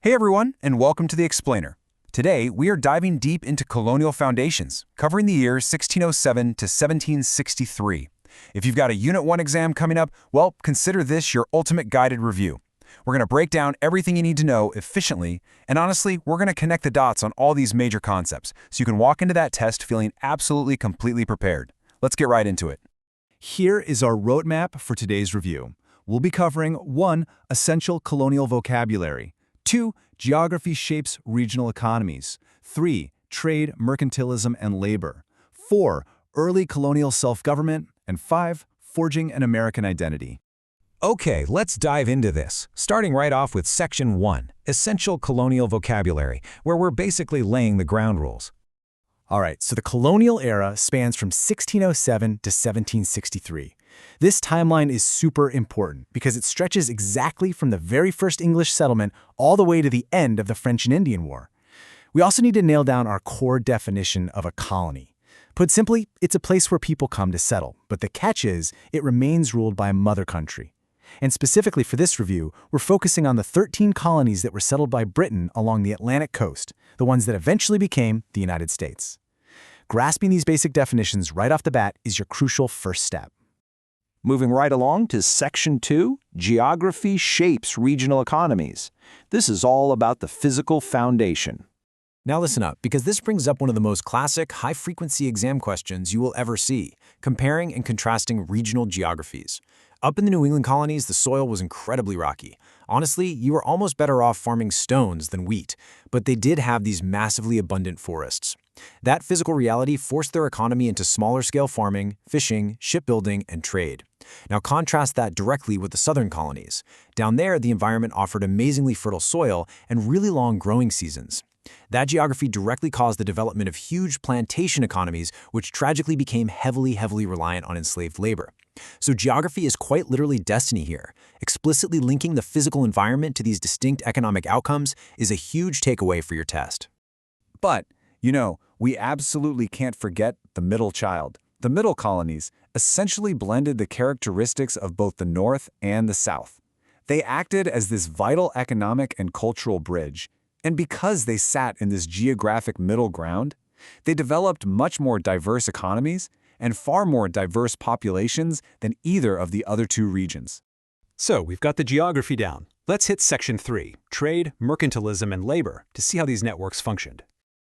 Hey everyone, and welcome to The Explainer. Today, we are diving deep into colonial foundations, covering the year 1607 to 1763. If you've got a Unit 1 exam coming up, well, consider this your ultimate guided review. We're going to break down everything you need to know efficiently, and honestly, we're going to connect the dots on all these major concepts, so you can walk into that test feeling absolutely completely prepared. Let's get right into it. Here is our roadmap for today's review. We'll be covering 1. Essential colonial vocabulary. 2. Geography shapes regional economies. 3. Trade, mercantilism, and labor. 4. Early colonial self-government. And 5. Forging an American identity. Okay, let's dive into this, starting right off with Section 1, Essential Colonial Vocabulary, where we're basically laying the ground rules. All right, so the colonial era spans from 1607 to 1763. This timeline is super important because it stretches exactly from the very first English settlement all the way to the end of the French and Indian War. We also need to nail down our core definition of a colony. Put simply, it's a place where people come to settle, but the catch is it remains ruled by a mother country. And specifically for this review, we're focusing on the 13 colonies that were settled by Britain along the Atlantic coast, the ones that eventually became the United States. Grasping these basic definitions right off the bat is your crucial first step. Moving right along to Section 2, Geography Shapes Regional Economies. This is all about the physical foundation. Now listen up, because this brings up one of the most classic, high-frequency exam questions you will ever see, comparing and contrasting regional geographies. Up in the New England colonies, the soil was incredibly rocky. Honestly, you were almost better off farming stones than wheat, but they did have these massively abundant forests. That physical reality forced their economy into smaller-scale farming, fishing, shipbuilding, and trade. Now contrast that directly with the southern colonies. Down there, the environment offered amazingly fertile soil and really long growing seasons. That geography directly caused the development of huge plantation economies, which tragically became heavily reliant on enslaved labor. So geography is quite literally destiny here. Explicitly linking the physical environment to these distinct economic outcomes is a huge takeaway for your test. But, we absolutely can't forget the middle child. The middle colonies essentially blended the characteristics of both the North and the South. They acted as this vital economic and cultural bridge, and because they sat in this geographic middle ground, they developed much more diverse economies and far more diverse populations than either of the other two regions. So we've got the geography down. Let's hit Section 3, Trade, Mercantilism, and Labor, to see how these networks functioned.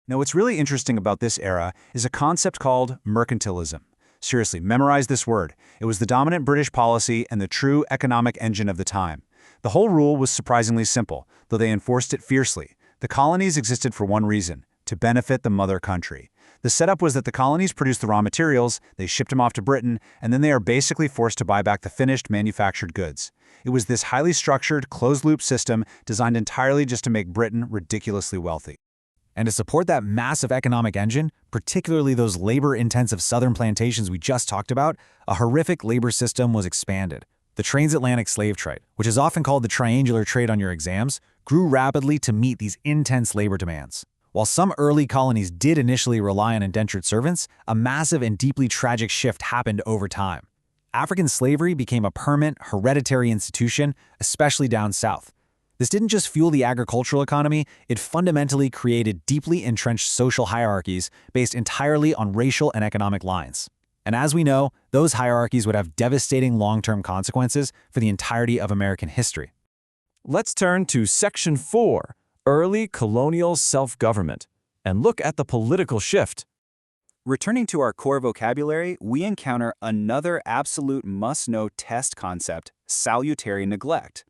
Now, what's really interesting about this era is a concept called mercantilism. Seriously, memorize this word. It was the dominant British policy and the true economic engine of the time. The whole rule was surprisingly simple, though they enforced it fiercely. The colonies existed for one reason: to benefit the mother country. The setup was that the colonies produced the raw materials, they shipped them off to Britain, and then they are basically forced to buy back the finished manufactured goods. It was this highly structured, closed-loop system designed entirely just to make Britain ridiculously wealthy. And to support that massive economic engine, particularly those labor-intensive southern plantations we just talked about, a horrific labor system was expanded. The transatlantic slave trade, which is often called the triangular trade on your exams, grew rapidly to meet these intense labor demands. While some early colonies did initially rely on indentured servants, a massive and deeply tragic shift happened over time. African slavery became a permanent, hereditary institution, especially down south. This didn't just fuel the agricultural economy, it fundamentally created deeply entrenched social hierarchies based entirely on racial and economic lines. And as we know, those hierarchies would have devastating long-term consequences for the entirety of American history. Let's turn to Section 4, Early Colonial Self-Government, and look at the political shift. Returning to our core vocabulary, we encounter another absolute must-know test concept: salutary neglect.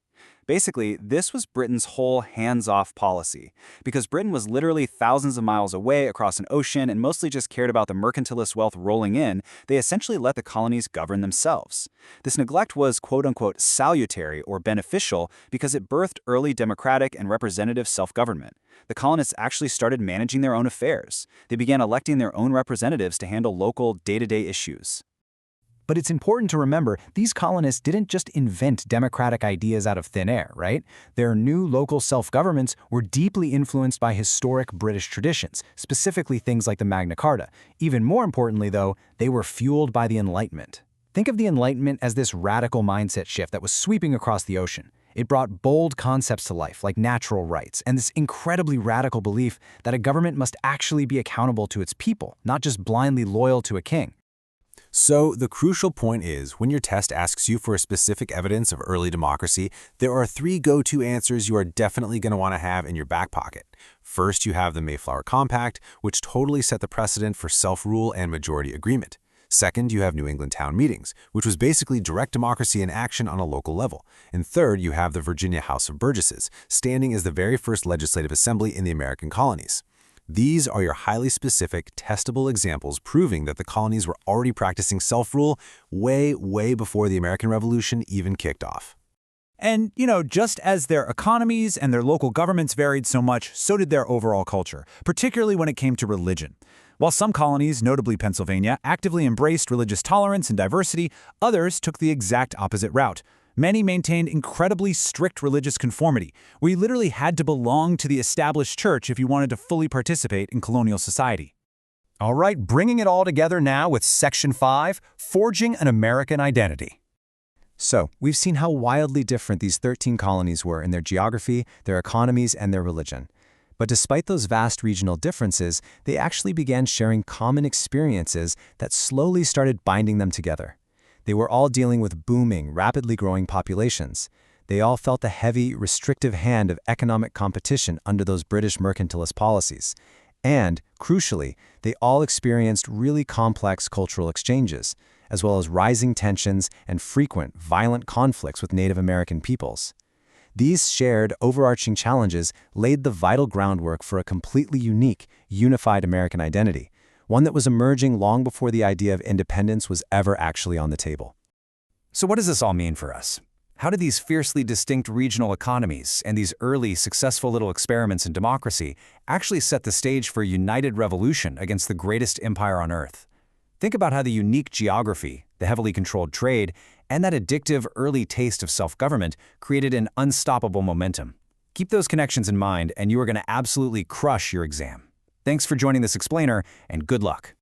Basically, this was Britain's whole hands-off policy. Because Britain was literally thousands of miles away across an ocean and mostly just cared about the mercantilist wealth rolling in, they essentially let the colonies govern themselves. This neglect was quote-unquote salutary or beneficial because it birthed early democratic and representative self-government. The colonists actually started managing their own affairs. They began electing their own representatives to handle local, day-to-day issues. But it's important to remember, these colonists didn't just invent democratic ideas out of thin air, right? Their new local self-governments were deeply influenced by historic British traditions, specifically things like the Magna Carta. Even more importantly, though, they were fueled by the Enlightenment. Think of the Enlightenment as this radical mindset shift that was sweeping across the ocean. It brought bold concepts to life, like natural rights, and this incredibly radical belief that a government must actually be accountable to its people, not just blindly loyal to a king. So the crucial point is, when your test asks you for a specific evidence of early democracy, there are three go-to answers you are definitely going to want to have in your back pocket. First, you have the Mayflower Compact, which totally set the precedent for self-rule and majority agreement. Second, you have New England town meetings, which was basically direct democracy in action on a local level. And third, you have the Virginia House of Burgesses, standing as the very first legislative assembly in the American colonies. These are your highly specific, testable examples proving that the colonies were already practicing self-rule way before the American Revolution even kicked off. And, just as their economies and their local governments varied so much, so did their overall culture, particularly when it came to religion. While some colonies, notably Pennsylvania, actively embraced religious tolerance and diversity, others took the exact opposite route. Many maintained incredibly strict religious conformity, where you literally had to belong to the established church if you wanted to fully participate in colonial society. All right, bringing it all together now with Section 5, Forging an American Identity. So, we've seen how wildly different these 13 colonies were in their geography, their economies, and their religion. But despite those vast regional differences, they actually began sharing common experiences that slowly started binding them together. They were all dealing with booming, rapidly growing populations. They all felt the heavy, restrictive hand of economic competition under those British mercantilist policies. And, crucially, they all experienced really complex cultural exchanges, as well as rising tensions and frequent, violent conflicts with Native American peoples. These shared, overarching challenges laid the vital groundwork for a completely unique, unified American identity, one that was emerging long before the idea of independence was ever actually on the table. So what does this all mean for us? How did these fiercely distinct regional economies and these early, successful little experiments in democracy actually set the stage for a united revolution against the greatest empire on Earth? Think about how the unique geography, the heavily controlled trade, and that addictive early taste of self-government created an unstoppable momentum. Keep those connections in mind, and you are going to absolutely crush your exam. Thanks for joining this explainer, and good luck.